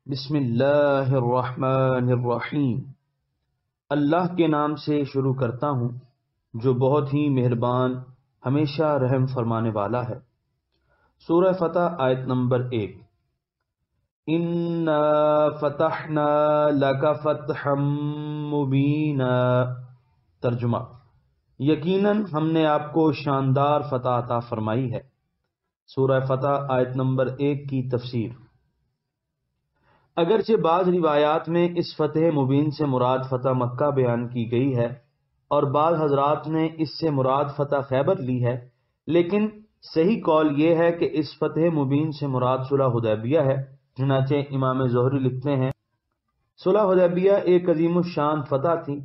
بسم اللہ الرحمن الرحیم۔ اللہ کے نام سے شروع کرتا ہوں جو بہت ہی مہربان ہمیشہ رحم فرمانے والا ہے۔ سورہ فتح آیت نمبر 1۔ اِنَّا فَتَحْنَا لَكَ فَتْحًا مُبِینًا۔ ترجمہ: یقیناً ہم نے آپ کو شاندار فتح عطا فرمائی ہے۔ سورہ فتح آیت نمبر 1 کی تفسیر۔ اگرچہ بعض روایات میں اس فتح مبین سے مراد فتح مکہ بیان کی گئی ہے اور بعض حضرات نے اس سے مراد فتح خیبر لی ہے، لیکن صحیح قول یہ ہے کہ اس فتح مبین سے مراد صلح حدیبیہ ہے۔ چنانچہ امام زہری لکھتے ہیں، صلح حدیبیہ ایک عظیم الشان فتح تھی۔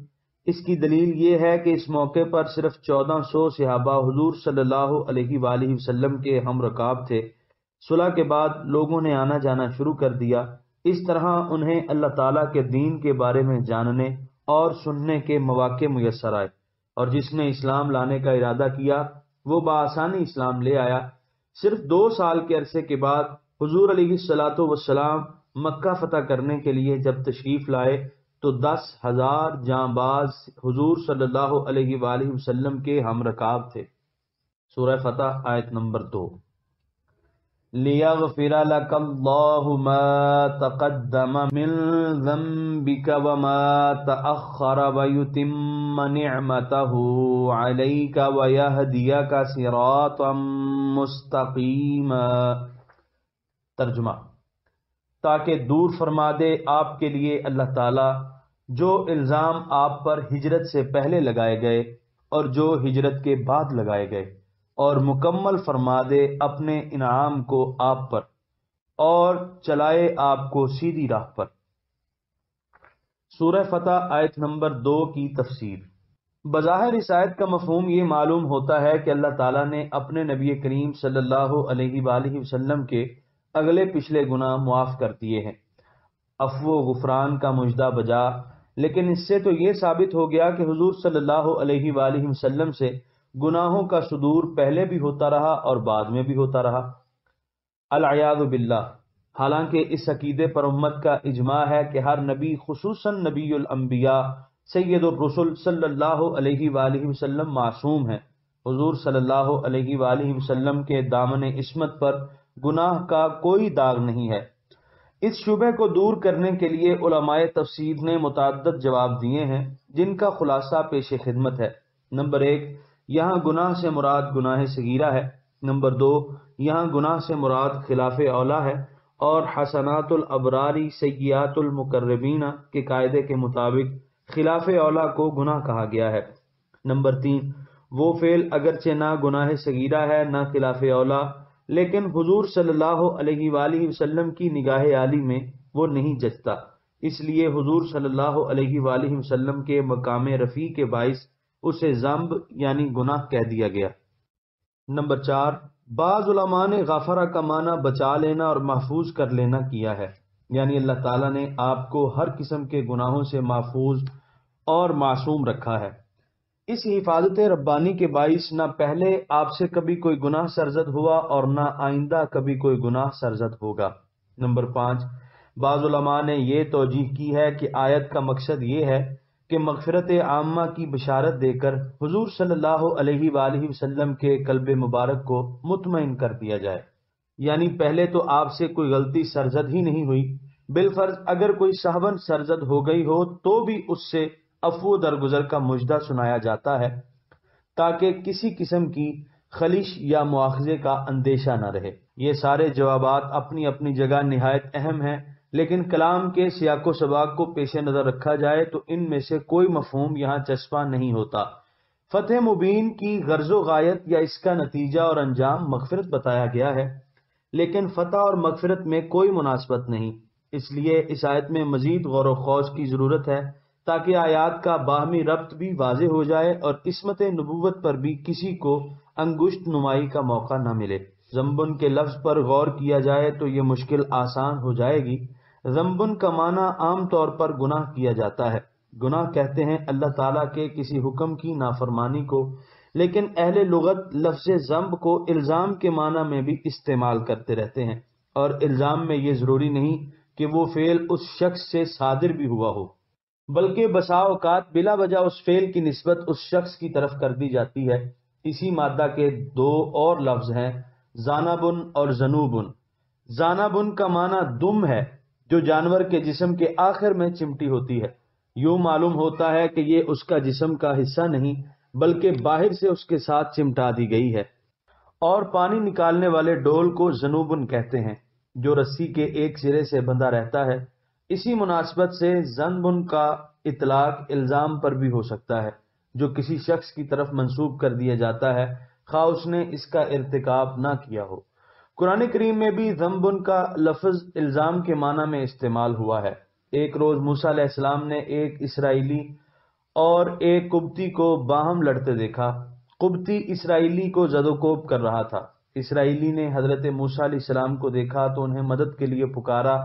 اس کی دلیل یہ ہے کہ اس موقع پر صرف 1400 صحابہ حضور صلی اللہ علیہ وآلہ وسلم کے ہم رکاب تھے۔ صلح کے بعد لوگوں نے آنا جانا شروع کر دیا۔ اس طرح انہیں اللہ تعالیٰ کے دین کے بارے میں جاننے اور سننے کے مواقع میسر آئے، اور جس نے اسلام لانے کا ارادہ کیا وہ بآسانی اسلام لے آیا۔ صرف 2 سال کے عرصے کے بعد حضور علیہ الصلاۃ والسلام مکہ فتح کرنے کے لیے جب تشریف لائے تو 10,000 جاں باز حضور صلی اللہ علیہ وآلہ وسلم کے ہم رکاب تھے۔ سورہ فتح آیت نمبر 2۔ لِيَغْفِرَ لَكَ اللَّهُ مَا تَقَدَّمَ مِن ذَنبِكَ وَمَا تَأَخَّرَ وَيُتِمَّ نِعْمَتَهُ عَلَيْكَ وَيَهْدِيَكَ صِرَاطًا مُسْتَقِيمًا۔ ترجمہ: تاکہ دور فرما دے آپ کے لیے اللہ تعالی جو الزام آپ پر ہجرت سے پہلے لگائے گئے اور جو ہجرت کے بعد لگائے گئے، اور مکمل فرما دے اپنے انعام کو آپ پر اور چلائے آپ کو سیدھی راہ پر۔ سورہ فتح آیت نمبر 2 کی تفسیر۔ بظاہر اس آیت کا مفہوم یہ معلوم ہوتا ہے کہ اللہ تعالیٰ نے اپنے نبی کریم صلی اللہ علیہ وآلہ وسلم کے اگلے پچھلے گناہ معاف کر دیے ہیں، عفو و غفران کا مژدہ بجا۔ لیکن اس سے تو یہ ثابت ہو گیا کہ حضور صلی اللہ علیہ وآلہ وسلم سے گناہوں کا صدور پہلے بھی ہوتا رہا اور بعد میں بھی ہوتا رہا، العیاذ باللہ۔ حالانکہ اس عقیدے پر امت کا اجماع ہے کہ ہر نبی، خصوصاً نبی الانبیاء سید الرسل صلی اللہ علیہ وآلہ وسلم معصوم ہیں۔ حضور صلی اللہ علیہ وآلہ وسلم کے دامن عصمت پر گناہ کا کوئی داغ نہیں ہے۔ اس شبہ کو دور کرنے کے لیے علماء تفسیر نے متعدد جواب دیے ہیں، جن کا خلاصہ پیش خدمت ہے۔ نمبر 1، یہاں گناہ سے مراد گناہ صغیرہ ہے۔ نمبر 2، یہاں گناہ سے مراد خلاف اولیٰ ہے اور حسنات الابرار سیئات المقربین کے قاعدے کے مطابق خلاف اولیٰ کو گناہ کہا گیا ہے۔ نمبر 3، وہ فعل اگرچہ نہ گناہ صغیرہ ہے نہ خلاف اولیٰ، لیکن حضور صلی اللہ علیہ وآلہ وسلم کی نگاہ عالی میں وہ نہیں جچتا، اس لیے حضور صلی اللہ علیہ وآلہ وسلم کے مقام رفیع کے باعث اسے ذنب یعنی گناہ کہہ دیا گیا۔ نمبر 4، بعض علماء نے غفرہ کا معنی بچا لینا اور محفوظ کر لینا کیا ہے، یعنی اللہ تعالیٰ نے آپ کو ہر قسم کے گناہوں سے محفوظ اور معصوم رکھا ہے۔ اس حفاظت ربانی کے باعث نہ پہلے آپ سے کبھی کوئی گناہ سرزد ہوا اور نہ آئندہ کبھی کوئی گناہ سرزد ہوگا۔ نمبر 5، بعض علماء نے یہ توجیہ کی ہے کہ آیت کا مقصد یہ ہے کہ مغفرت عامہ کی بشارت دے کر حضور صلی اللہ علیہ وآلہ وسلم کے قلب مبارک کو مطمئن کر دیا جائے، یعنی پہلے تو آپ سے کوئی غلطی سرزد ہی نہیں ہوئی، بالفرض اگر کوئی سہون سرزد ہو گئی ہو تو بھی اس سے عفو درگزر کا مژدہ سنایا جاتا ہے، تاکہ کسی قسم کی خلش یا مواخذے کا اندیشہ نہ رہے۔ یہ سارے جوابات اپنی اپنی جگہ نہایت اہم ہیں، لیکن کلام کے سیاق و سباق کو پیش نظر رکھا جائے تو ان میں سے کوئی مفہوم یہاں چسپاں نہیں ہوتا۔ فتح مبین کی غرض و غایت یا اس کا نتیجہ اور انجام مغفرت بتایا گیا ہے، لیکن فتح اور مغفرت میں کوئی مناسبت نہیں۔ اس لیے اس آیت میں مزید غور و خوض کی ضرورت ہے تاکہ آیات کا باہمی ربط بھی واضح ہو جائے اور عصمت نبوت پر بھی کسی کو انگشت نمائی کا موقع نہ ملے۔ ذنبن کے لفظ پر غور کیا جائے تو یہ مشکل آسان ہو جائے گی۔ ذنبن کا معنی عام طور پر گناہ کیا جاتا ہے۔ گناہ کہتے ہیں اللہ تعالیٰ کے کسی حکم کی نافرمانی کو، لیکن اہل لغت لفظ ذنب کو الزام کے معنی میں بھی استعمال کرتے رہتے ہیں، اور الزام میں یہ ضروری نہیں کہ وہ فعل اس شخص سے صادر بھی ہوا ہو، بلکہ بسا اوقات بلا وجہ اس فعل کی نسبت اس شخص کی طرف کر دی جاتی ہے۔ اسی مادہ کے دو اور لفظ ہیں، زانبن اور زنوبن۔ زانبن کا معنی دم ہے، جو جانور کے جسم کے آخر میں چمٹی ہوتی ہے۔ یوں معلوم ہوتا ہے کہ یہ اس کا جسم کا حصہ نہیں بلکہ باہر سے اس کے ساتھ چمٹا دی گئی ہے۔ اور پانی نکالنے والے ڈول کو زنوبن کہتے ہیں، جو رسی کے ایک سرے سے بندھا رہتا ہے۔ اسی مناسبت سے زنبن کا اطلاق الزام پر بھی ہو سکتا ہے، جو کسی شخص کی طرف منسوب کر دیا جاتا ہے، خواہ اس نے اس کا ارتکاب نہ کیا ہو۔ قرآن کریم میں بھی ذنبن کا لفظ الزام کے معنی میں استعمال ہوا ہے۔ ایک روز موسیٰ علیہ السلام نے ایک اسرائیلی اور ایک قبطی کو باہم لڑتے دیکھا۔ قبطی اسرائیلی کو زد و کوب کر رہا تھا۔ اسرائیلی نے حضرت موسیٰ علیہ السلام کو دیکھا تو انہیں مدد کے لیے پکارا۔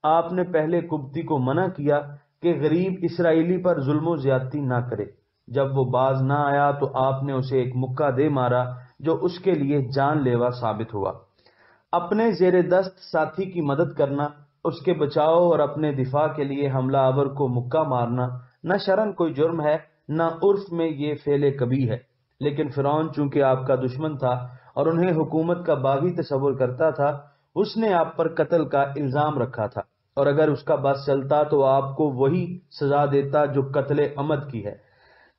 آپ نے پہلے قبطی کو منع کیا کہ غریب اسرائیلی پر ظلم و زیادتی نہ کرے۔ جب وہ باز نہ آیا تو آپ نے اسے ایک مکہ دے مارا جو اس کے لیے جان لیوا ثابت ہوا۔ اپنے زیر دست ساتھی کی مدد کرنا، اس کے بچاؤ اور اپنے دفاع کے لیے حملہ آور کو مکہ مارنا نہ شرعن کوئی جرم ہے نہ عرف میں یہ فعل کبیح ہے، لیکن فرعون چونکہ آپ کا دشمن تھا اور انہیں حکومت کا باغی تصور کرتا تھا، اس نے آپ پر قتل کا الزام رکھا تھا، اور اگر اس کا بس چلتا تو آپ کو وہی سزا دیتا جو قتل عمد کی ہے۔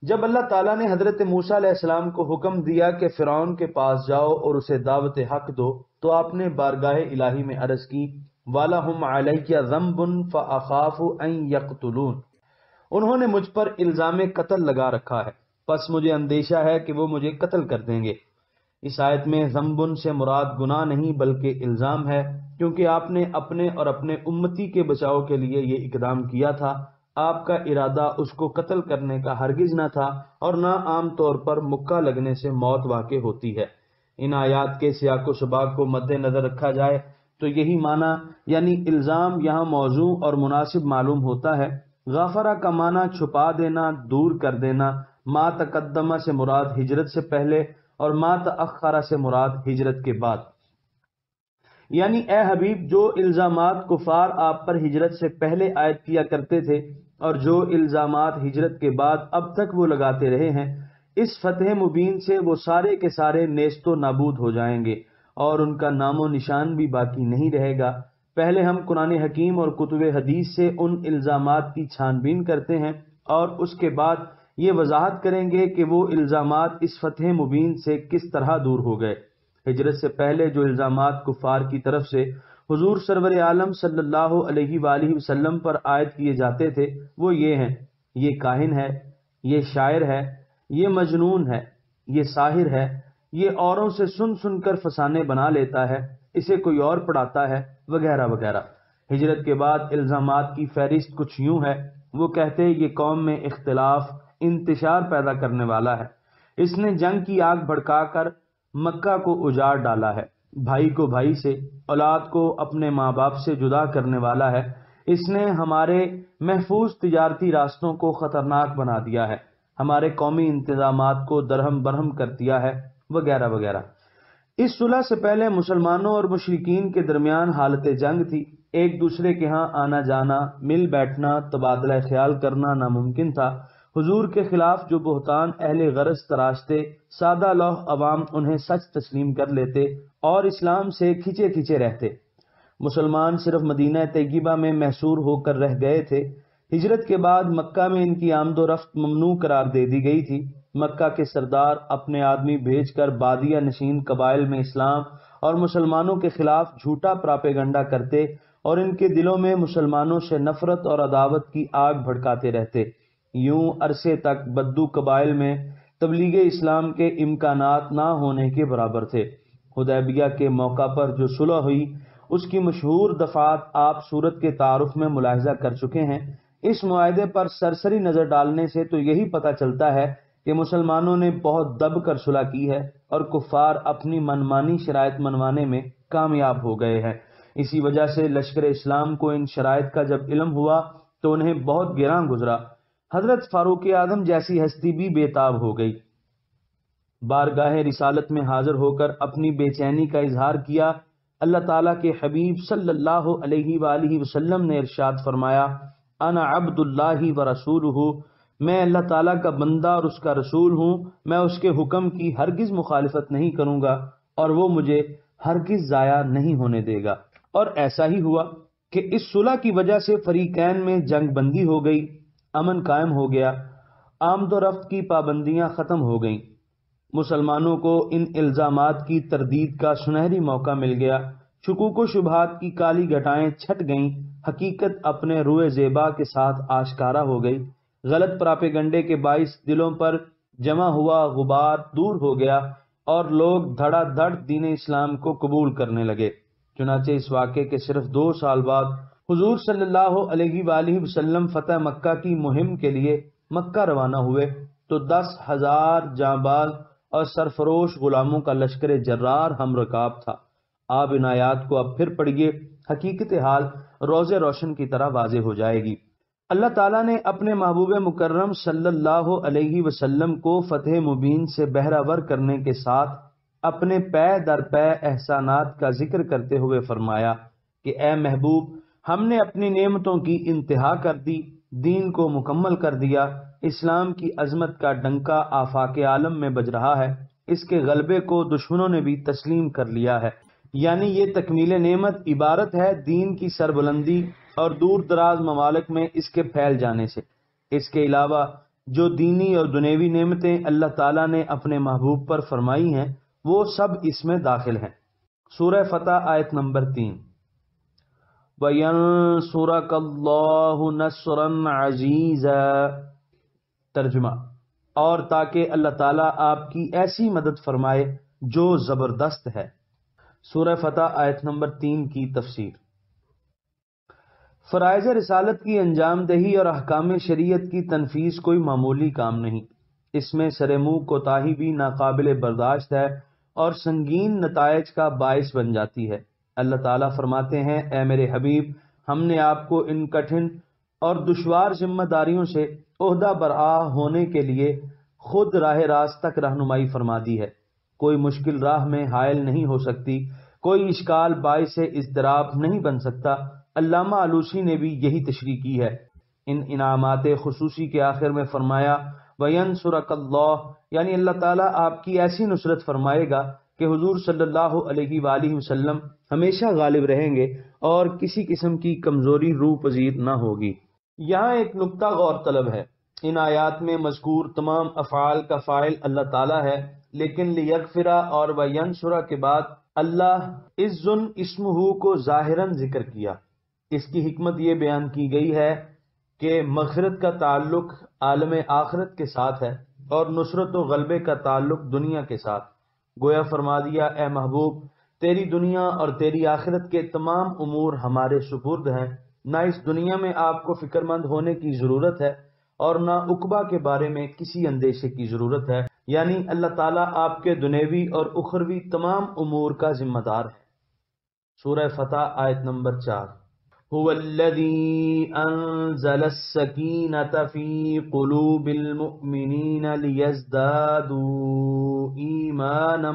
جب اللہ تعالیٰ نے حضرت موسیٰ علیہ السلام کو حکم دیا کہ فرعون کے پاس جاؤ اور اسے دعوت حق دو، تو آپ نے بارگاہ الہی میں عرض کی، وَلَهُمْ عَلَيَّ ذَنْبٌ فَأَخَافُ أَن يَقْتُلُونِ، انہوں نے مجھ پر الزام قتل لگا رکھا ہے، پس مجھے اندیشہ ہے کہ وہ مجھے قتل کر دیں گے۔ اس آیت میں ذنبن سے مراد گناہ نہیں بلکہ الزام ہے، کیونکہ آپ نے اپنے اور اپنے امتی کے بچاؤ کے لیے یہ اقدام کیا تھا۔ آپ کا ارادہ اس کو قتل کرنے کا ہرگز نہ تھا، اور نہ عام طور پر مکہ لگنے سے موت واقع ہوتی ہے۔ ان آیات کے سیاق و سباق کو مد نظر رکھا جائے تو یہی معنی یعنی الزام یہاں موضوع اور مناسب معلوم ہوتا ہے۔ غافرہ کا معنی چھپا دینا، دور کر دینا۔ ما تقدمہ سے مراد ہجرت سے پہلے اور ما تأخرہ سے مراد ہجرت کے بعد۔ یعنی اے حبیب، جو الزامات کفار آپ پر ہجرت سے پہلے عائد کیا کرتے تھے اور جو الزامات ہجرت کے بعد اب تک وہ لگاتے رہے ہیں، اس فتح مبین سے وہ سارے کے سارے نیست و نابود ہو جائیں گے اور ان کا نام و نشان بھی باقی نہیں رہے گا۔ پہلے ہم قرآن حکیم اور کتب حدیث سے ان الزامات کی چھان بین کرتے ہیں اور اس کے بعد یہ وضاحت کریں گے کہ وہ الزامات اس فتح مبین سے کس طرح دور ہو گئے۔ ہجرت سے پہلے جو الزامات کفار کی طرف سے حضور سرور عالم صلی اللہ علیہ وآلہ وسلم پر عائد کیے جاتے تھے وہ یہ ہیں: یہ کاہن ہے، یہ شاعر ہے، یہ مجنون ہے، یہ ساحر ہے، یہ اوروں سے سن سن کر فسانے بنا لیتا ہے، اسے کوئی اور پڑھاتا ہے، وغیرہ وغیرہ۔ ہجرت کے بعد الزامات کی فہرست کچھ یوں ہے۔ وہ کہتے یہ قوم میں اختلاف، انتشار پیدا کرنے والا ہے، اس نے جنگ کی آگ بھڑکا کر مکہ کو اجاڑ ڈالا ہے، بھائی کو بھائی سے، اولاد کو اپنے ماں باپ سے جدا کرنے والا ہے، اس نے ہمارے محفوظ تجارتی راستوں کو خطرناک بنا دیا ہے، ہمارے قومی انتظامات کو درہم برہم کر دیا ہے، وغیرہ وغیرہ۔ اس صلح سے پہلے مسلمانوں اور مشرکین کے درمیان حالت جنگ تھی، ایک دوسرے کے ہاں آنا جانا، مل بیٹھنا، تبادلہ خیال کرنا ناممکن تھا۔ حضور کے خلاف جو بہتان اہل غرض تراشتے، سادہ لوح عوام انہیں سچ تسلیم کر لیتے اور اسلام سے کھچے کھچے رہتے۔ مسلمان صرف مدینہ طیبہ میں محصور ہو کر رہ گئے تھے۔ ہجرت کے بعد مکہ میں ان کی آمد و رفت ممنوع قرار دے دی گئی تھی۔ مکہ کے سردار اپنے آدمی بھیج کر بادیہ نشین قبائل میں اسلام اور مسلمانوں کے خلاف جھوٹا پراپیگنڈا کرتے اور ان کے دلوں میں مسلمانوں سے نفرت اور عداوت کی آگ بھڑکاتے رہتے۔ یوں عرصے تک بدو قبائل میں تبلیغ اسلام کے امکانات نہ ہونے کے برابر تھے۔ حدیبیہ کے موقع پر جو صلح ہوئی اس کی مشہور دفعات آپ سورت کے تعارف میں ملاحظہ کر چکے ہیں۔ اس معاہدے پر سرسری نظر ڈالنے سے تو یہی پتہ چلتا ہے کہ مسلمانوں نے بہت دب کر صلح کی ہے اور کفار اپنی منمانی شرائط منوانے میں کامیاب ہو گئے ہیں۔ اسی وجہ سے لشکر اسلام کو ان شرائط کا جب علم ہوا تو انہیں بہت گراں گزرا۔ حضرت فاروق اعظم جیسی ہستی بھی بے تاب ہو گئی، بارگاہ رسالت میں حاضر ہو کر اپنی بے چینی کا اظہار کیا اللہ تعالیٰ کے حبیب صلی اللہ علیہ وآلہ وسلم نے ارشاد فرمایا، انا عبد اللہ و رسولہ، میں اللہ تعالیٰ کا بندہ اور اس کا رسول ہوں، میں اس کے حکم کی ہرگز مخالفت نہیں کروں گا اور وہ مجھے ہرگز ضائع نہیں ہونے دے گا۔ اور ایسا ہی ہوا کہ اس صلح کی وجہ سے فریقین میں جنگ بندی ہو گئی، امن قائم ہو گیا، آمد و رفت کی پابندیاں ختم ہو گئیں، مسلمانوں کو ان الزامات کی تردید کا سنہری موقع مل گیا، شکوک و شبہات کی کالی گھٹائیں چھٹ گئیں، حقیقت اپنے روئے زیبا کے ساتھ آشکارا ہو گئی، غلط پراپیگنڈے کے باعث دلوں پر جمع ہوا غبار دور ہو گیا اور لوگ دھڑا دھڑ دین اسلام کو قبول کرنے لگے۔ چنانچہ اس واقعے کے صرف 2 سال بعد حضور صلی اللہ علیہ وآلہ وسلم فتح مکہ کی مہم کے لیے مکہ روانہ ہوئے تو 10,000 جانباز اور سرفروش غلاموں کا لشکر جرار ہم رکاب تھا۔ آپ ان آیات کو اب پھر پڑھیے، حقیقت حال روز روشن کی طرح واضح ہو جائے گی۔ اللہ تعالیٰ نے اپنے محبوب مکرم صلی اللہ علیہ وسلم کو فتح مبین سے بہرہ ور کرنے کے ساتھ اپنے پے در پے احسانات کا ذکر کرتے ہوئے فرمایا کہ اے محبوب، ہم نے اپنی نعمتوں کی انتہا کر دی، دین کو مکمل کر دیا، اسلام کی عظمت کا ڈنکا آفاق عالم میں بج رہا ہے، اس کے غلبے کو دشمنوں نے بھی تسلیم کر لیا ہے۔ یعنی یہ تکمیل نعمت عبارت ہے دین کی سربلندی اور دور دراز ممالک میں اس کے پھیل جانے سے۔ اس کے علاوہ جو دینی اور دنیوی نعمتیں اللہ تعالیٰ نے اپنے محبوب پر فرمائی ہیں وہ سب اس میں داخل ہیں۔ سورہ فتح آیت نمبر 3۔ وَيَنصُرَكَ اللَّهُ نَصْرًا عَزِيزًا۔ ترجمہ، اور تاکہ اللہ تعالیٰ آپ کی ایسی مدد فرمائے جو زبردست ہے۔ سورہ فتح آیت نمبر 3 کی تفسیر۔ فرائض رسالت کی انجام دہی اور احکام شریعت کی تنفیذ کوئی معمولی کام نہیں، اس میں سر منہ کوتاہی بھی ناقابل برداشت ہے اور سنگین نتائج کا باعث بن جاتی ہے۔ اللہ تعالیٰ فرماتے ہیں، اے میرے حبیب، ہم نے آپ کو ان کٹھن اور دشوار ذمہ داریوں سے عہدہ برآ ہونے کے لیے خود راہ راست تک رہنمائی فرما دی ہے۔ کوئی مشکل راہ میں حائل نہیں ہو سکتی، کوئی اشکال باعث اضطراب نہیں بن سکتا۔ علامہ آلوسی نے بھی یہی تشریح کی ہے۔ ان انعامات خصوصی کے آخر میں فرمایا وَيَنصُرَكَ اللَّهُ، یعنی اللہ تعالیٰ آپ کی ایسی نصرت فرمائے گا کہ حضور صلی اللہ علیہ وآلہ وسلم ہمیشہ غالب رہیں گے اور کسی قسم کی کمزوری روح پذیر نہ ہوگی۔ یہاں ایک نکتہ غور طلب ہے، ان آیات میں مذکور تمام افعال کا فاعل اللہ تعالیٰ ہے، لیکن لیغفرا اور وینصرا کے بعد اللہ عزن اسمہ کو ظاہراً ذکر کیا۔ اس کی حکمت یہ بیان کی گئی ہے کہ مغفرت کا تعلق عالم آخرت کے ساتھ ہے اور نصرت و غلبے کا تعلق دنیا کے ساتھ۔ گویا فرما دیا، اے محبوب، تیری دنیا اور تیری آخرت کے تمام امور ہمارے سپرد ہیں، نہ اس دنیا میں آپ کو فکر مند ہونے کی ضرورت ہے اور نہ عقبہ کے بارے میں کسی اندیشے کی ضرورت ہے۔ یعنی اللہ تعالیٰ آپ کے دنیوی اور اخروی تمام امور کا ذمہ دار ہے۔ سورہ فتح آیت نمبر 4۔ هو الذي أنزل السكينة في قلوب المؤمنين ليزدادوا إيمانا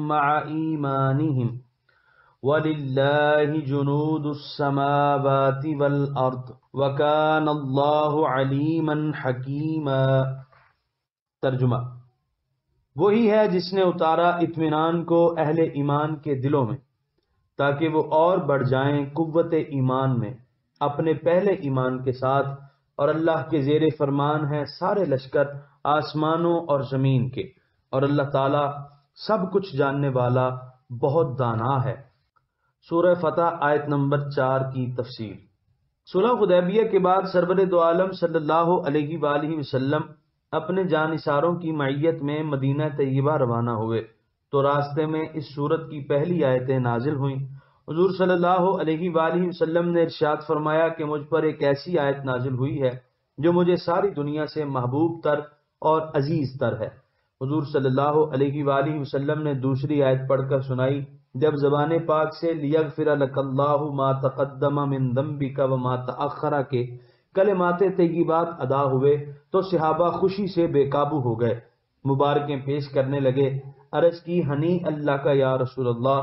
مع إيمانهم وَلِلَّهِ جُنُودُ السَّمَاوَاتِ وَالْأَرْضِ وَكَانَ اللَّهُ عَلِيمًا حَكِيمًا۔ ترجمہ، وہی ہے جس نے اتارا اطمینان کو اہل ایمان کے دلوں میں تاکہ وہ اور بڑھ جائیں قوت ایمان میں اپنے پہلے ایمان کے ساتھ، اور اللہ کے زیر فرمان ہیں سارے لشکر آسمانوں اور زمین کے، اور اللہ تعالیٰ سب کچھ جاننے والا بہت دانا ہے۔ سورہ فتح آیت نمبر 4 کی تفسیر۔ صلح حدیبیہ کے بعد سرور دو عالم صلی اللہ علیہ وآلہ وسلم اپنے جانثاروں کی معیت میں مدینہ طیبہ روانہ ہوئے تو راستے میں اس سورت کی پہلی آیتیں نازل ہوئیں۔ حضور صلی اللہ علیہ وآلہ وسلم نے ارشاد فرمایا کہ مجھ پر ایک ایسی آیت نازل ہوئی ہے جو مجھے ساری دنیا سے محبوب تر اور عزیز تر ہے۔ حضور صلی اللہ علیہ وآلہ وسلم نے دوسری آیت پڑھ کر سنائی جب زبان پاک سے لیغفر لک اللہ ما تقدم من ذنبک وما تأخر کے کلمات طیبات ادا ہوئے تو صحابہ خوشی سے بے قابو ہو گئے، مبارکیں پیش کرنے لگے، عرض کی ہنی اللہ کا یا رسول اللہ،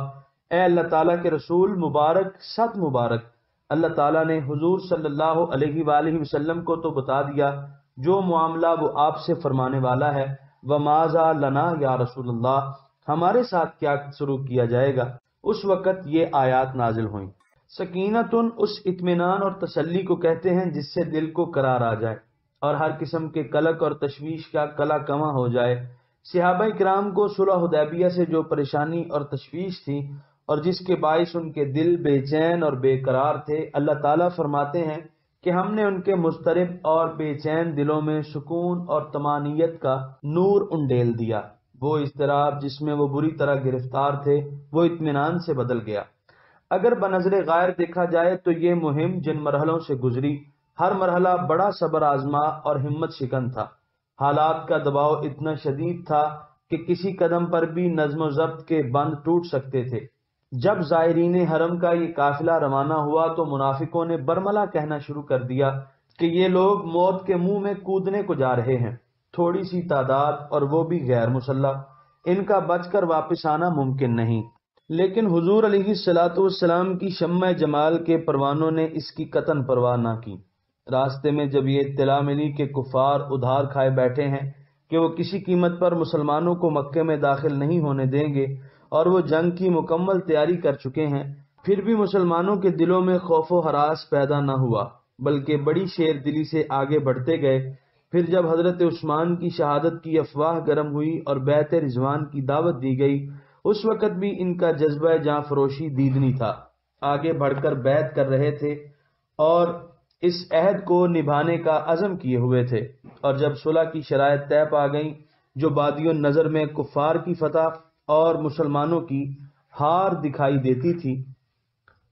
اے اللہ تعالیٰ کے رسول مبارک صد مبارک، اللہ تعالیٰ نے حضور صلی اللہ علیہ وآلہ وسلم کو تو بتا دیا جو معاملہ وہ آپ سے فرمانے والا ہے، وَمَاذَا لَنَا یا رسول اللہ، ہمارے ساتھ کیا سلوک کیا جائے گا۔ اس وقت یہ آیات نازل ہوئیں۔ سکینتن اس اطمینان اور تسلی کو کہتے ہیں جس سے دل کو قرار آ جائے اور ہر قسم کے قلق اور تشویش کا کلا کواں ہو جائے۔ صحابہ کرام کو صلح حدیبیہ سے جو پریشانی اور تشویش تھی اور جس کے باعث ان کے دل بے چین اور بے قرار تھے، اللہ تعالیٰ فرماتے ہیں کہ ہم نے ان کے مضطرب اور بے چین دلوں میں سکون اور طمانینت کا نور انڈیل دیا۔ وہ اضطراب جس میں وہ بری طرح گرفتار تھے وہ اطمینان سے بدل گیا۔ اگر بنظر غائر دیکھا جائے تو یہ مہم جن مرحلوں سے گزری، ہر مرحلہ بڑا صبر آزما اور ہمت شکن تھا۔ حالات کا دباؤ اتنا شدید تھا کہ کسی قدم پر بھی نظم و ضبط کے بند ٹوٹ سکتے تھے۔ جب زائرین حرم کا یہ قافلہ روانہ ہوا تو منافقوں نے برملا کہنا شروع کر دیا کہ یہ لوگ موت کے منہ میں کودنے کو جا رہے ہیں، تھوڑی سی تعداد اور وہ بھی غیر مسلح، ان کا بچ کر واپس آنا ممکن نہیں۔ لیکن حضور علیہ الصلوۃ والسلام کی شمع جمال کے پروانوں نے اس کی قطعاً پرواہ نہ کی۔ راستے میں جب یہ اطلاع ملی کہ کفار ادھار کھائے بیٹھے ہیں کہ وہ کسی قیمت پر مسلمانوں کو مکے میں داخل نہیں ہونے دیں گے اور وہ جنگ کی مکمل تیاری کر چکے ہیں، پھر بھی مسلمانوں کے دلوں میں خوف و ہراس پیدا نہ ہوا بلکہ بڑی شیر دلی سے آگے بڑھتے گئے۔ پھر جب حضرت عثمان کی شہادت کی افواہ گرم ہوئی اور بیعت رضوان کی دعوت دی گئی، اس وقت بھی ان کا جذبہ جاں فروشی دیدنی تھا، آگے بڑھ کر بیعت کر رہے تھے اور اس عہد کو نبھانے کا عزم کیے ہوئے تھے۔ اور جب صلح کی شرائط طے پا گئیں جو بادی النظر میں کفار کی فتح اور مسلمانوں کی ہار دکھائی دیتی تھی،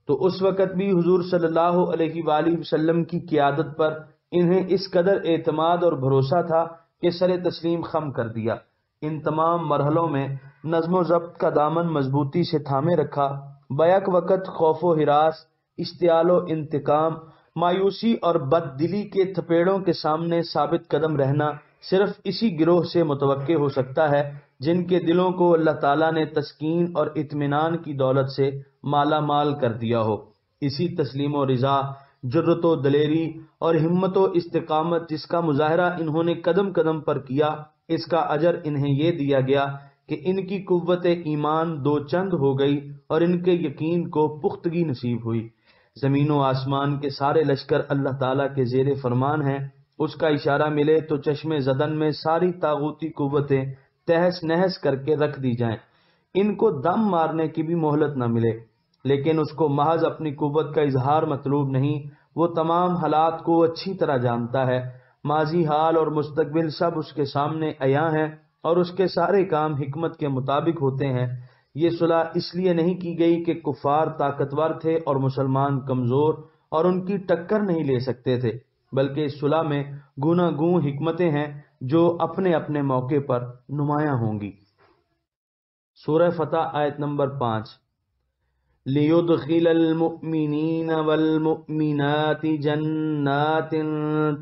تو اس وقت بھی حضور صلی اللہ علیہ وآلہ وسلم کی قیادت پر انہیں اس قدر اعتماد اور بھروسہ تھا کہ سر تسلیم خم کر دیا۔ ان تمام مرحلوں میں نظم و ضبط کا دامن مضبوطی سے تھامے رکھا، بیک وقت خوف و ہراس، اشتعال و انتقام، مایوسی اور بد دلی کے تھپیڑوں کے سامنے ثابت قدم رہنا صرف اسی گروہ سے متوقع ہو سکتا ہے جن کے دلوں کو اللہ تعالیٰ نے تسکین اور اطمینان کی دولت سے مالا مال کر دیا ہو۔ اسی تسلیم و رضا، جرت و دلیری اور ہمت و استقامت جس کا مظاہرہ انہوں نے قدم قدم پر کیا، اس کا اجر انہیں یہ دیا گیا کہ ان کی قوت ایمان دو چند ہو گئی اور ان کے یقین کو پختگی نصیب ہوئی۔ زمین و آسمان کے سارے لشکر اللہ تعالیٰ کے زیر فرمان ہیں، اس کا اشارہ ملے تو چشم زدن میں ساری طاغوتی قوتیں تہس نہس کر کے رکھ دی جائیں، ان کو دم مارنے کی بھی مہلت نہ ملے۔ لیکن اس کو محض اپنی قوت کا اظہار مطلوب نہیں، وہ تمام حالات کو اچھی طرح جانتا ہے، ماضی، حال اور مستقبل سب اس کے سامنے عیاں ہیں اور اس کے سارے کام حکمت کے مطابق ہوتے ہیں۔ یہ صلح اس لیے نہیں کی گئی کہ کفار طاقتور تھے اور مسلمان کمزور اور ان کی ٹکر نہیں لے سکتے تھے، بلکہ اس صلح میں گوناگون حکمتیں ہیں جو اپنے اپنے موقع پر نمایاں ہوں گی۔ سورہ فتح آیت نمبر 5۔ لِيُدْخِلَ الْمُؤْمِنِينَ وَالْمُؤْمِنَاتِ جَنَّاتٍ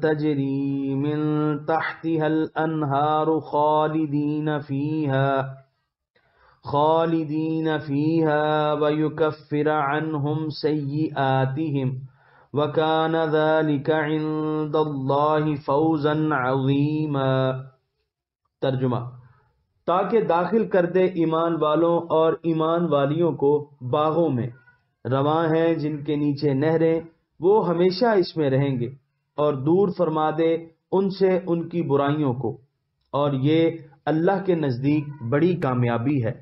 تَجْرِي مِن تَحْتِهَا الْأَنْهَارُ خَالِدِينَ فِيهَا وَيُكَفِّرَ عَنْهُمْ سَيِّئَاتِهِمْ وَكَانَ ذَلِكَ عِندَ اللَّهِ فَوْزًا عَظِيمًا۔ ترجمہ: تاکہ داخل کر دے ایمان والوں اور ایمان والیوں کو باغوں میں، رواں ہیں جن کے نیچے نہریں، وہ ہمیشہ اس میں رہیں گے، اور دور فرما دے ان سے ان کی برائیوں کو، اور یہ اللہ کے نزدیک بڑی کامیابی ہے۔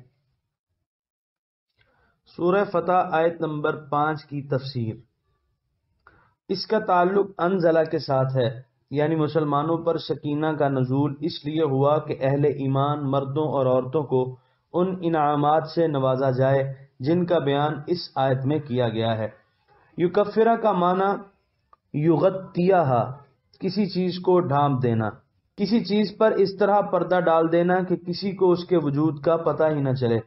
سورہ فتح آیت نمبر 5 کی تفسیر۔ اس کا تعلق انزلہ کے ساتھ ہے، یعنی مسلمانوں پر سکینہ کا نزول اس لیے ہوا کہ اہل ایمان مردوں اور عورتوں کو ان انعامات سے نوازا جائے جن کا بیان اس آیت میں کیا گیا ہے۔ یکفرہ کا معنی یغطیہا، کسی چیز کو ڈھانپ دینا، کسی چیز پر اس طرح پردہ ڈال دینا کہ کسی کو اس کے وجود کا پتہ ہی نہ چلے۔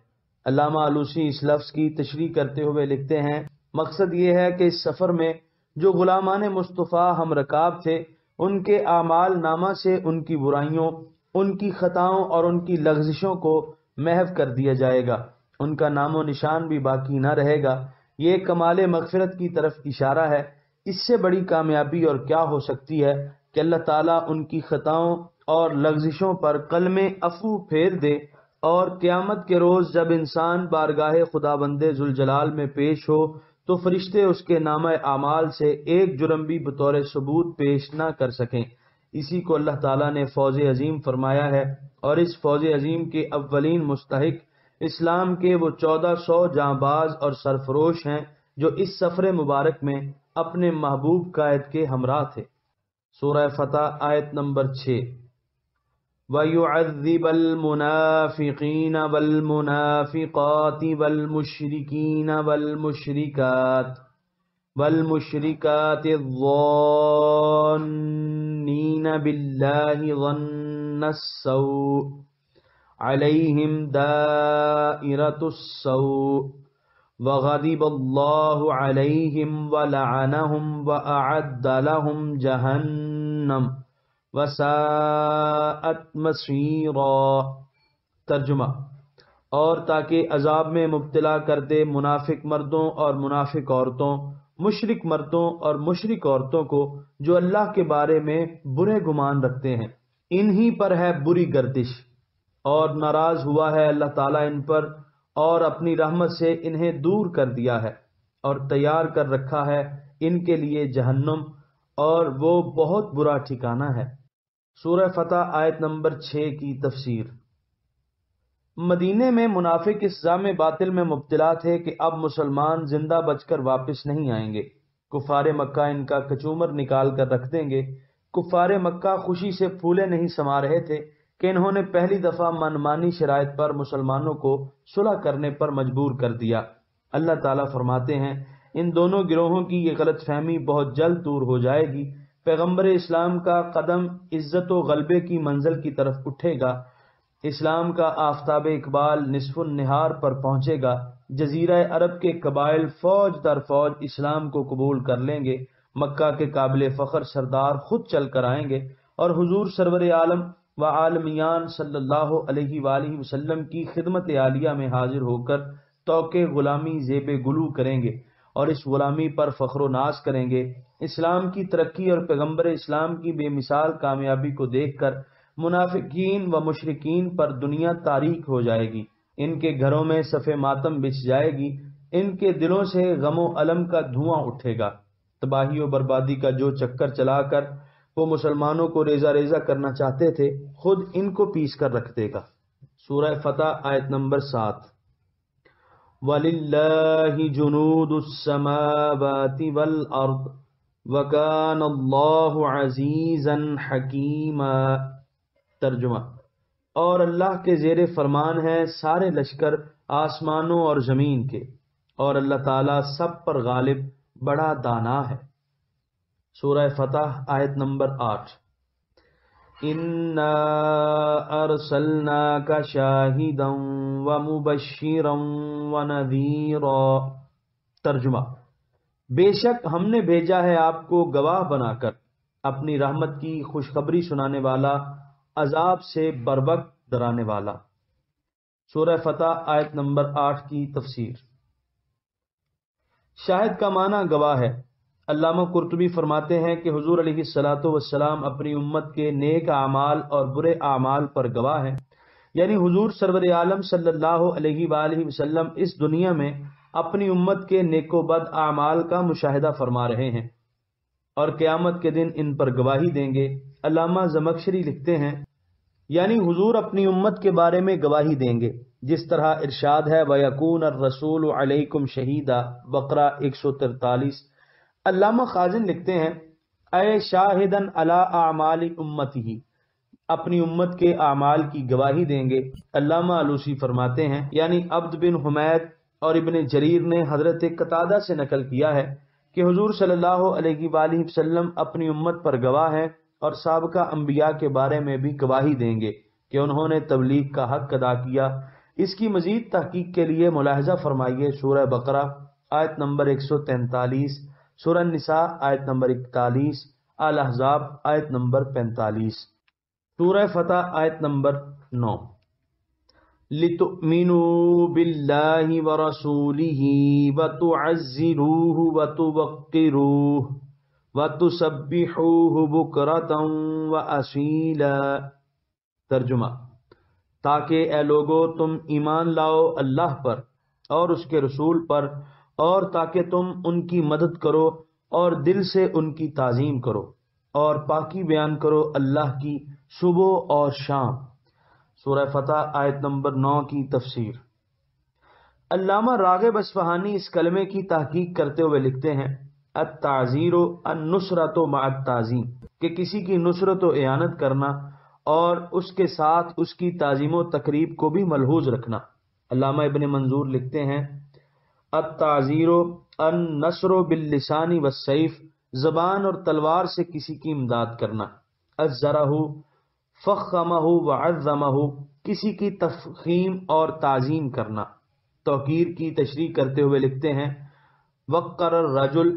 علامہ آلوسی اس لفظ کی تشریح کرتے ہوئے لکھتے ہیں، مقصد یہ ہے کہ اس سفر میں جو غلامان مصطفیٰ ہم رکاب تھے، ان کے اعمال نامہ سے ان کی برائیوں، ان کی خطاؤں اور ان کی لغزشوں کو محو کر دیا جائے گا، ان کا نام و نشان بھی باقی نہ رہے گا۔ یہ کمال مغفرت کی طرف اشارہ ہے۔ اس سے بڑی کامیابی اور کیا ہو سکتی ہے کہ اللہ تعالیٰ ان کی خطاؤں اور لغزشوں پر کلم عفو پھیر دے، اور قیامت کے روز جب انسان بارگاہ خداوند ذوالجلال میں پیش ہو تو فرشتے اس کے نامہ اعمال سے ایک جرم بھی بطور ثبوت پیش نہ کر سکیں۔ اسی کو اللہ تعالیٰ نے فوز عظیم فرمایا ہے، اور اس فوز عظیم کے اولین مستحق اسلام کے وہ 1400 جانباز اور سرفروش ہیں جو اس سفر مبارک میں اپنے محبوب قائد کے ہمراہ تھے۔ سورہ فتح آیت نمبر 6۔ وَيُعَذِّبَ الْمُنَافِقِينَ وَالْمُنَافِقَاتِ وَالْمُشْرِكِينَ وَالْمُشْرِكَاتِ الظَّانِّينَ بِاللَّهِ ظَنَّ السَّوْءِ عَلَيْهِمْ دَائِرَةُ السَّوْءِ وَغَضِبَ اللَّهُ عَلَيْهِمْ وَلَعَنَهُمْ وَأَعَدَّ لَهُمْ جَهَنَّمَ وَسَاءَتْ مَصِيرًا۔ ترجمہ: اور تاکہ عذاب میں مبتلا کر دے منافق مردوں اور منافق عورتوں، مشرک مردوں اور مشرک عورتوں کو جو اللہ کے بارے میں برے گمان رکھتے ہیں، انہی پر ہے بری گردش، اور ناراض ہوا ہے اللہ تعالیٰ ان پر، اور اپنی رحمت سے انہیں دور کر دیا ہے، اور تیار کر رکھا ہے ان کے لیے جہنم، اور وہ بہت برا ٹھکانہ ہے۔ سورہ فتح آیت نمبر 6 کی تفسیر۔ مدینے میں منافق اس ظام باطل میں مبتلا تھے کہ اب مسلمان زندہ بچ کر واپس نہیں آئیں گے، کفار مکہ ان کا کچومر نکال کر رکھ دیں گے۔ کفار مکہ خوشی سے پھولے نہیں سما رہے تھے کہ انہوں نے پہلی دفعہ منمانی شرائط پر مسلمانوں کو صلح کرنے پر مجبور کر دیا۔ اللہ تعالیٰ فرماتے ہیں ان دونوں گروہوں کی یہ غلط فہمی بہت جلد دور ہو جائے گی۔ پیغمبر اسلام کا قدم عزت و غلبے کی منزل کی طرف اٹھے گا، اسلام کا آفتاب اقبال نصف النہار پر پہنچے گا، جزیرہ عرب کے قبائل فوج در فوج اسلام کو قبول کر لیں گے، مکہ کے قابل فخر سردار خود چل کر آئیں گے، اور حضور سرور عالم و عالمیان صلی اللہ علیہ وآلہ وسلم کی خدمت عالیہ میں حاضر ہو کر توقع غلامی زیب گلو کریں گے، اور اس غلامی پر فخر و ناز کریں گے۔ اسلام کی ترقی اور پیغمبر اسلام کی بے مثال کامیابی کو دیکھ کر منافقین و مشرکین پر دنیا تاریک ہو جائے گی، ان کے گھروں میں صف ماتم بچھ جائے گی، ان کے دلوں سے غم و الم کا دھواں اٹھے گا۔ تباہی و بربادی کا جو چکر چلا کر وہ مسلمانوں کو ریزہ ریزہ کرنا چاہتے تھے، خود ان کو پیس کر رکھ دے گا۔ سورہ فتح آیت نمبر 7۔ وَلِلَّهِ جُنُودُ السَّمَاوَاتِ وَالْأَرْضِ وَكَانَ اللَّهُ عَزِيزًا حَكِيمًا۔ ترجمہ: اور اللہ کے زیر فرمان ہیں سارے لشکر آسمانوں اور زمین کے، اور اللہ تعالیٰ سب پر غالب بڑا دانا ہے۔ سورہ فتح آیت نمبر 8۔ اِنَّا أَرْسَلْنَاكَ شَاهِدًا وَمُبَشِّرًا وَنَذِيرًا۔ ترجمہ: بے شک ہم نے بھیجا ہے آپ کو گواہ بنا کر، اپنی رحمت کی خوشخبری سنانے والا، عذاب سے بروقت ڈرانے والا۔ سورہ فتح آیت نمبر 8 کی تفسیر۔ شاہد کا معنی گواہ ہے۔ علامہ قرطبی فرماتے ہیں کہ حضور علیہ الصلاۃ والسلام اپنی امت کے نیک اعمال اور برے اعمال پر گواہ ہیں، یعنی حضور سرور عالم صلی اللہ علیہ وآلہ وسلم اس دنیا میں اپنی امت کے نیک و بد اعمال کا مشاہدہ فرما رہے ہیں، اور قیامت کے دن ان پر گواہی دیں گے۔ علامہ زمخشری لکھتے ہیں یعنی حضور اپنی امت کے بارے میں گواہی دیں گے، جس طرح ارشاد ہے وَيَكُونَ الرَّسُولُ عَلَيْكُمْ شَهِيدًا، بقرہ 143۔ علامہ خازن لکھتے ہیں اے شاہدن علی اعمال امتہ، اپنی امت کے اعمال کی گواہی دیں گے۔ علامہ علوسی فرماتے ہیں یعنی عبد بن حمید اور ابن جریر نے حضرت قتادہ سے نقل کیا ہے کہ حضور صلی اللہ علیہ وآلہ وسلم اپنی امت پر گواہ ہیں، اور سابقہ انبیاء کے بارے میں بھی گواہی دیں گے کہ انہوں نے تبلیغ کا حق ادا کیا۔ اس کی مزید تحقیق کے لیے ملاحظہ فرمائیے سورہ بقرہ آیت نمبر 143، سورہ نساء آیت نمبر 41، الاحزاب آیت نمبر 45۔ سورہ فتح آیت نمبر 9۔ لِتُؤْمِنُوا بِاللَّهِ وَرَسُولِهِ وَتُعَزِّرُوهُ وَتُوَقِّرُوهُ وَتُسَبِّحُوهُ بُكْرَةً وَأَصِيلًا۔ ترجمہ: تاکہ اے لوگو تم ایمان لاؤ اللہ پر اور اس کے رسول پر، اور تاکہ تم ان کی مدد کرو اور دل سے ان کی تعظیم کرو، اور پاکی بیان کرو اللہ کی صبح اور شام۔ سورہ فتح آیت نمبر 9 کی تفسیر۔ علامہ راغب اصفہانی اس کلمے کی تحقیق کرتے ہوئے لکھتے ہیں: التعزیر النصرۃ مع التعظیم، کہ کسی کی نصرت و اعانت کرنا اور اس کے ساتھ اس کی تعظیم و تقریب کو بھی ملحوظ رکھنا۔ علامہ ابن منظور لکھتے ہیں: التعزیر النصر باللسان والسیف، زبان اور تلوار سے کسی کی امداد کرنا۔ عزرہ فخمہ وعظمہ، کسی کی تفخیم اور تعظیم کرنا۔ توقیر کی تشریح کرتے ہوئے لکھتے ہیں: وقر الرجل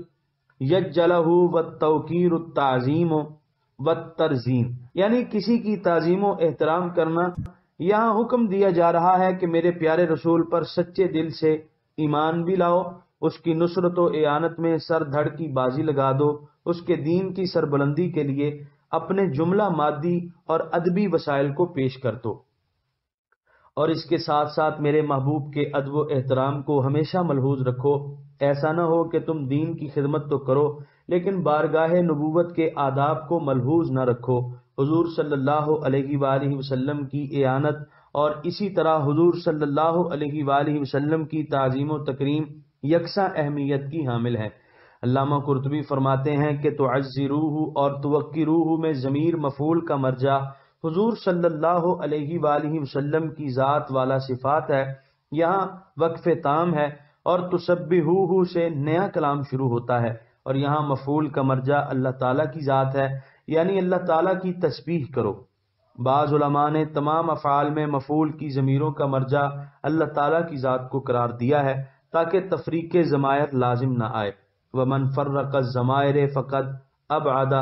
یجلہ والتوقیر التعظیم والترزیم، یعنی کسی کی تعظیم و احترام کرنا۔ یہاں حکم دیا جا رہا ہے کہ میرے پیارے رسول پر سچے دل سے ایمان بھی لاؤ، اس کی نصرت و اعانت میں سر دھڑ کی بازی لگا دو، اس کے دین کی سربلندی کے لیے اپنے جملہ مادی اور ادبی وسائل کو پیش کر دو، اور اس کے ساتھ ساتھ میرے محبوب کے ادب و احترام کو ہمیشہ ملحوظ رکھو۔ ایسا نہ ہو کہ تم دین کی خدمت تو کرو لیکن بارگاہ نبوت کے آداب کو ملحوظ نہ رکھو۔ حضور صلی اللہ علیہ وآلہ وسلم کی اعانت اور اسی طرح حضور صلی اللہ علیہ وآلہ وسلم کی تعظیم و تکریم یکساں اہمیت کی حامل ہے۔ علامہ قرطبی فرماتے ہیں کہ تعزروہ اور توقروہ میں ضمیر مفعول کا مرجع حضور صلی اللہ علیہ وآلہ وسلم کی ذات والا صفات ہے، یہاں وقف تام ہے، اور تسبحوہ سے نیا کلام شروع ہوتا ہے، اور یہاں مفعول کا مرجع اللہ تعالیٰ کی ذات ہے، یعنی اللہ تعالیٰ کی تسبیح کرو۔ بعض علماء نے تمام افعال میں مفعول کی ضمیروں کا مرجع اللہ تعالیٰ کی ذات کو قرار دیا ہے تاکہ تفریق ضمائر لازم نہ آئے۔ ومن فرق الضمائر فقد ابعد۔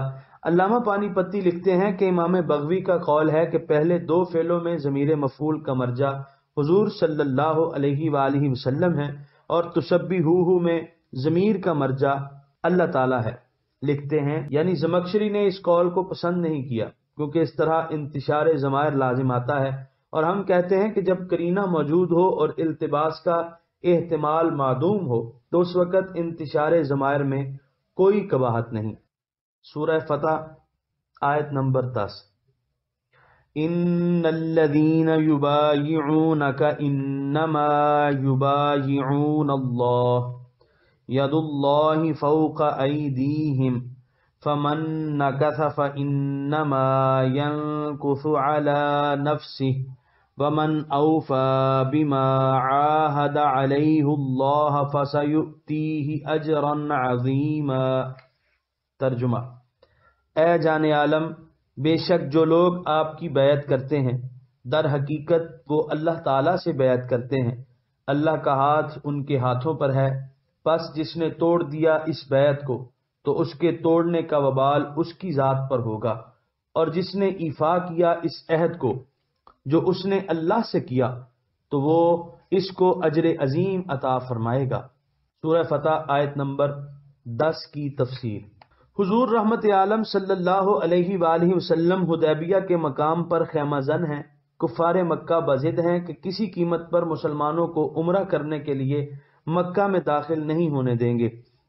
علامہ پانی پتی لکھتے ہیں کہ امام بغوی کا قول ہے کہ پہلے دو فعلوں میں ضمیر مفعول کا مرجع حضور صلی اللہ علیہ وآلہ وسلم ہے، اور تسبحوہ میں ضمیر کا مرجع اللہ تعالیٰ ہے۔ لکھتے ہیں یعنی زمخشری نے اس قول کو پسند نہیں کیا کیونکہ اس طرح انتشار ضمائر لازم آتا ہے، اور ہم کہتے ہیں کہ جب قرینہ موجود ہو اور التباس کا احتمال معدوم ہو تو اس وقت انتشار ضمائر میں کوئی قباحت نہیں۔ سورہ فتح آیت نمبر 10۔ ان الذین یبایعونک انما یبایعون اللہ ید اللہ فوق ایدیہم فمن نکث فانما ینکث علی نفسہ ومن اوفى بما عاهد عليه الله فسيؤتيه اجرا عظيما۔ ترجمہ: اے جان عالم، بے شک جو لوگ آپ کی بیعت کرتے ہیں در حقیقت وہ اللہ تعالیٰ سے بیعت کرتے ہیں، اللہ کا ہاتھ ان کے ہاتھوں پر ہے، پس جس نے توڑ دیا اس بیعت کو تو اس کے توڑنے کا وبال اس کی ذات پر ہوگا، اور جس نے ایفا کیا اس عہد کو جو اس نے اللہ سے کیا تو وہ اس کو اجر عظیم عطا فرمائے گا۔ سورہ فتح آیت نمبر 10 کی تفسیر۔ حضور رحمت عالم صلی اللہ علیہ وآلہ وسلم حدیبیہ کے مقام پر خیمہ زن ہیں۔ کفار مکہ بضد ہیں کہ کسی قیمت پر مسلمانوں کو عمرہ کرنے کے لیے مکہ میں داخل نہیں ہونے دیں گے۔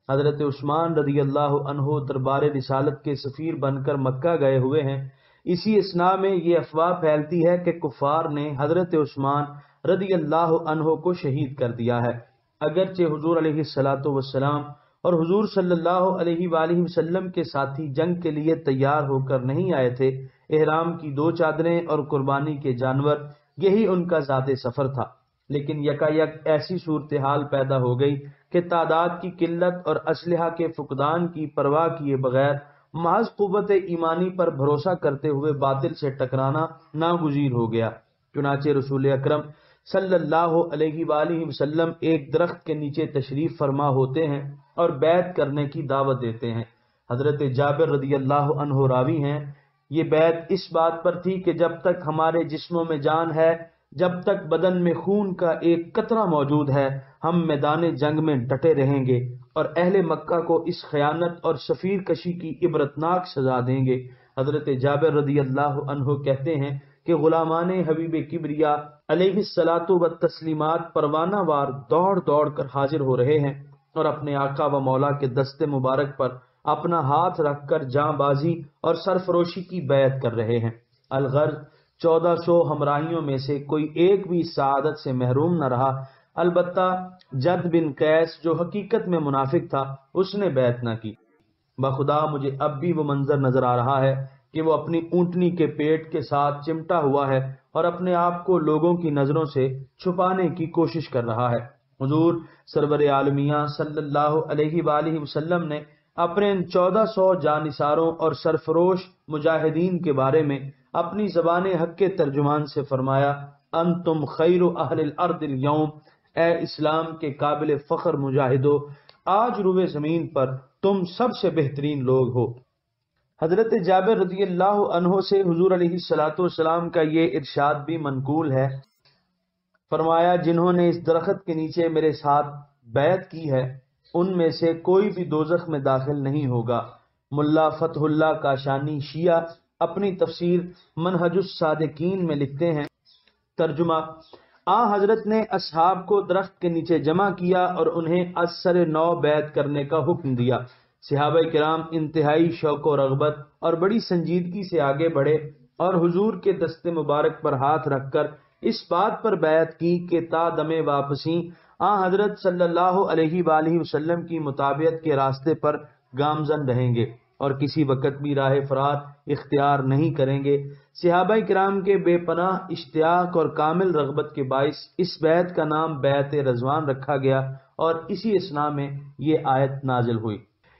حضرت عثمان رضی اللہ عنہ دربار رسالت کے سفیر بن کر مکہ گئے ہوئے ہیں۔ اسی اثناء میں یہ افواہ پھیلتی ہے کہ کفار نے حضرت عثمان رضی اللہ عنہ کو شہید کر دیا ہے، اگرچہ حضور علیہ الصلاۃ والسلام اور حضور صلی اللہ علیہ وآلہ وسلم کے ساتھی جنگ کے لیے تیار ہو کر نہیں آئے تھے۔ احرام کی 2 چادریں اور قربانی کے جانور، یہی ان کا ذات سفر تھا، لیکن یکایک ایسی صورتحال پیدا ہو گئی کہ تعداد کی قلت اور اسلحہ کے فقدان کی پرواہ کیے بغیر محض قوت ایمانی پر بھروسہ کرتے ہوئے باطل سے ٹکرانا ناگزیر ہو گیا۔ چنانچہ رسول اکرم صلی اللہ علیہ وآلہ وسلم ایک درخت کے نیچے تشریف فرما ہوتے ہیں اور بیعت کرنے کی دعوت دیتے ہیں۔ حضرت جابر رضی اللہ عنہ راوی ہیں، یہ بیعت اس بات پر تھی کہ جب تک ہمارے جسموں میں جان ہے جب تک بدن میں خون کا ایک قطرہ موجود ہے ہم میدان جنگ میں ڈٹے رہیں گے اور اہل مکہ کو اس خیانت اور سفیر کشی کی عبرتناک سزا دیں گے۔ حضرت جابر رضی اللہ عنہ کہتے ہیں کہ غلامان حبیب کبریا علیہ الصلاۃ والتسلیمات پروانہ وار دوڑ دوڑ کر حاضر ہو رہے ہیں اور اپنے آقا و مولا کے دست مبارک پر اپنا ہاتھ رکھ کر جاں بازی اور سرفروشی کی بیعت کر رہے ہیں۔ الغرض 1400 ہمراہیوں میں سے کوئی ایک بھی سعادت سے محروم نہ رہا، البتہ جد بن قیس جو حقیقت میں منافق تھا اس نے بیعت نہ کی۔ بخدا مجھے اب بھی وہ منظر نظر آ رہا ہے کہ وہ اپنی اونٹنی کے پیٹ کے ساتھ چمٹا ہوا ہے اور اپنے آپ کو لوگوں کی نظروں سے چھپانے کی کوشش کر رہا ہے۔ حضور سرور عالمیہ صلی اللہ علیہ وآلہ وسلم نے اپنے ان 1400 جانثاروں اور سرفروش مجاہدین کے بارے میں اپنی زبان حق کے ترجمان سے فرمایا، انتم خیر اہل الارض اليوم، اے اسلام کے قابل فخر مجاہدو، آج روئے زمین پر تم سب سے بہترین لوگ ہو۔ حضرت جابر رضی اللہ عنہ سے حضور علیہ الصلوۃ والسلام کا یہ ارشاد بھی منقول ہے، فرمایا جنہوں نے اس درخت کے نیچے میرے ساتھ بیعت کی ہے ان میں سے کوئی بھی دوزخ میں داخل نہیں ہوگا۔ ملا فتح اللہ کاشانی شیعہ اپنی تفسیر منہج الصادقین میں لکھتے ہیں، ترجمہ: حضرت نے اصحاب کو درخت کے نیچے جمع کیا اور انہیں از سر نو بیعت کرنے کا حکم دیا۔ صحابہ کرام انتہائی شوق و رغبت اور بڑی سنجیدگی سے آگے بڑھے اور حضور کے دست مبارک پر ہاتھ رکھ کر اس بات پر بیعت کی کہ تا دم واپسی حضرت صلی اللہ علیہ وآلہ وسلم کی مطابعت کے راستے پر گامزن رہیں گے اور کسی وقت بھی راہ فرات اختیار نہیں کریں گے۔ صحابہ کرام کے بے پناہ اشتیاق اور کامل رغبت کے باعث اس بیعت کا نام بیعت رضوان رکھا گیا اور اسی اثنا میں یہ آیت نازل ہوئی۔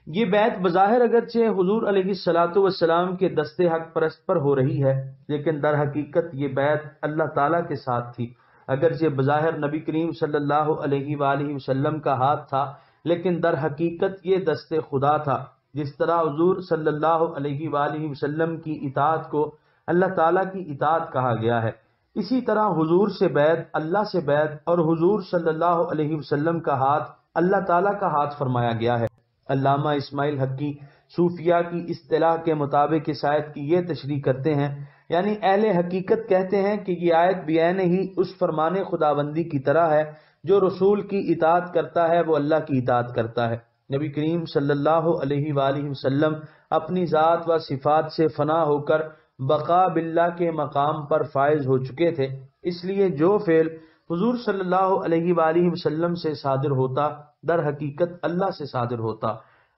یہ بیعت بظاہر اگرچہ حضور علیہ الصلوۃ والسلام کے دست حق پرست پر ہو رہی ہے، لیکن در حقیقت یہ بیعت اللہ تعالیٰ کے ساتھ تھی۔ اگرچہ بظاہر نبی کریم صلی اللہ علیہ وآلہ وسلم کا ہاتھ تھا، لیکن در حقیقت یہ دست خدا تھا۔ جس طرح حضور صلی اللہ علیہ وآلہ وسلم کی اطاعت کو اللہ تعالیٰ کی اطاعت کہا گیا ہے، اسی طرح حضور سے بیعت اللہ سے بیعت اور حضور صلی اللہ علیہ وسلم کا ہاتھ اللہ تعالیٰ کا ہاتھ فرمایا گیا ہے۔ علامہ اسماعیل حقی صوفیہ کی اصطلاح کے مطابق اس آیت کی یہ تشریح کرتے ہیں، یعنی اہل حقیقت کہتے ہیں کہ یہ آیت بعین ہی اس فرمان خداوندی کی طرح ہے جو رسول کی اطاعت کرتا ہے وہ اللہ کی اطاعت کرتا ہے۔ نبی کریم صلی اللہ علیہ وآلہ وسلم اپنی ذات و صفات سے فنا ہو کر بقا باللہ کے مقام پر فائز ہو چکے تھے، اس لیے جو فعل حضور صلی اللہ علیہ وآلہ وسلم سے صادر ہوتا در حقیقت اللہ سے صادر ہوتا۔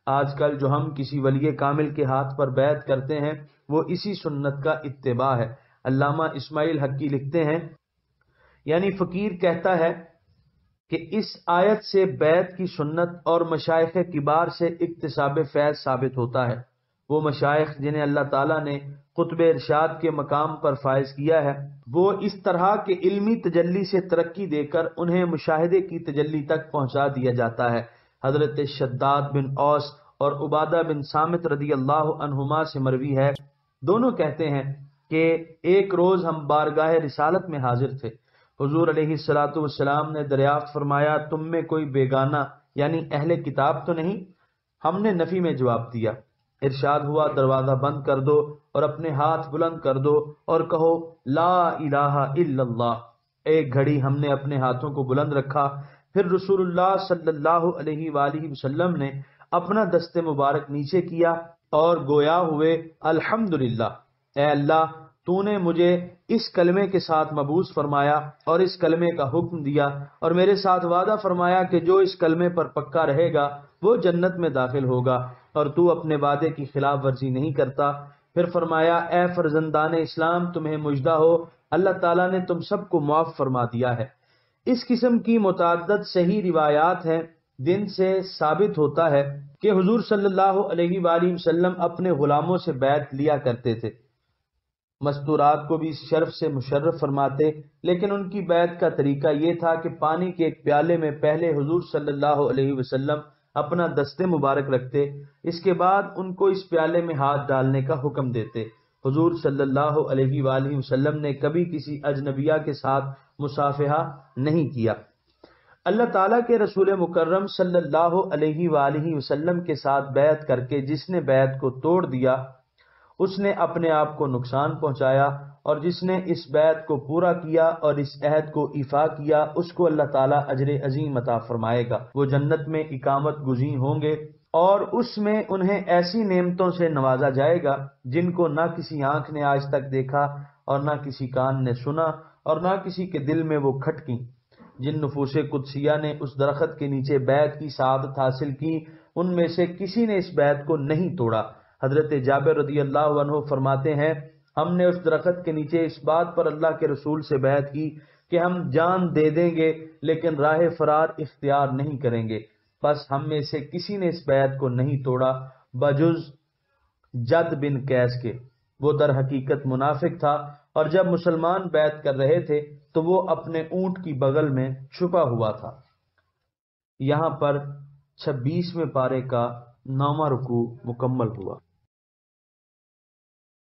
آج کل جو ہم کسی ولی کامل کے ہاتھ پر بیعت کرتے ہیں وہ اسی سنت کا اتباع ہے۔ علامہ اسماعیل حقی لکھتے ہیں، یعنی فقیر کہتا ہے کہ اس آیت سے بیعت کی سنت اور مشائخ کبار سے اکتساب فیض ثابت ہوتا ہے۔ وہ مشائخ جنہیں اللہ تعالیٰ نے قطب ارشاد کے مقام پر فائز کیا ہے، وہ اس طرح کے علمی تجلی سے ترقی دے کر انہیں مشاہدے کی تجلی تک پہنچا دیا جاتا ہے۔ حضرت شداد بن اوس اور عبادہ بن صامت رضی اللہ عنہما سے مروی ہے، دونوں کہتے ہیں کہ ایک روز ہم بارگاہ رسالت میں حاضر تھے، حضور علیہ الصلوۃ والسلام نے دریافت فرمایا تم میں کوئی بیگانہ یعنی اہل کتاب تو نہیں؟ ہم نے نفی میں جواب دیا۔ ارشاد ہوا دروازہ بند کر دو اور اپنے ہاتھ بلند کر دو اور کہو لا الہ الا اللہ۔ ایک گھڑی ہم نے اپنے ہاتھوں کو بلند رکھا، پھر رسول اللہ صلی اللہ علیہ وآلہ وسلم نے اپنا دست مبارک نیچے کیا اور گویا ہوئے الحمدللہ، اے اللہ تو نے مجھے اس کلمے کے ساتھ مبعوث فرمایا اور اس کلمے کا حکم دیا اور میرے ساتھ وعدہ فرمایا کہ جو اس کلمے پر پکا رہے گا وہ جنت میں داخل ہوگا اور تو اپنے وعدے کی خلاف ورزی نہیں کرتا۔ پھر فرمایا اے فرزندان اسلام تمہیں مجدہ ہو، اللہ تعالیٰ نے تم سب کو معاف فرما دیا ہے۔ اس قسم کی متعدد صحیح روایات ہیں جن سے ثابت ہوتا ہے کہ حضور صلی اللہ علیہ وآلہ وسلم اپنے غلاموں سے بیعت لیا کرتے تھے، مستورات کو بھی اس شرف سے مشرف فرماتے، لیکن ان کی بیعت کا طریقہ یہ تھا کہ پانی کے ایک پیالے میں پہلے حضور صلی اللہ علیہ وسلم اپنا دست مبارک رکھتے، اس کے بعد ان کو اس پیالے میں ہاتھ ڈالنے کا حکم دیتے، حضور صلی اللہ علیہ وآلہ وسلم نے کبھی کسی اجنبیہ کے ساتھ مصافحہ نہیں کیا۔ اللہ تعالیٰ کے رسول مکرم صلی اللہ علیہ وآلہ وسلم کے ساتھ بیعت کر کے جس نے بیعت کو توڑ دیا اس نے اپنے آپ کو نقصان پہنچایا، اور جس نے اس بیعت کو پورا کیا اور اس عہد کو ایفا کیا اس کو اللہ تعالیٰ اجر عظیم عطا فرمائے گا۔ وہ جنت میں اقامت گزین ہوں گے اور اس میں انہیں ایسی نعمتوں سے نوازا جائے گا جن کو نہ کسی آنکھ نے آج تک دیکھا اور نہ کسی کان نے سنا اور نہ کسی کے دل میں وہ کھٹکیں۔ جن نفوس قدسیہ نے اس درخت کے نیچے بیعت کی سعادت حاصل کی ان میں سے کسی نے اس بیعت کو نہیں توڑا۔ حضرت جابر رضی اللہ عنہ فرماتے ہیں ہم نے اس درخت کے نیچے اس بات پر اللہ کے رسول سے بیعت کی کہ ہم جان دے دیں گے لیکن راہ فرار اختیار نہیں کریں گے، بس ہم میں سے کسی نے اس بیعت کو نہیں توڑا بجز جد بن قیس کے۔ وہ در حقیقت منافق تھا اور جب مسلمان بیعت کر رہے تھے تو وہ اپنے اونٹ کی بغل میں چھپا ہوا تھا۔ یہاں پر 26ویں پارے کا 9واں رکوع مکمل ہوا۔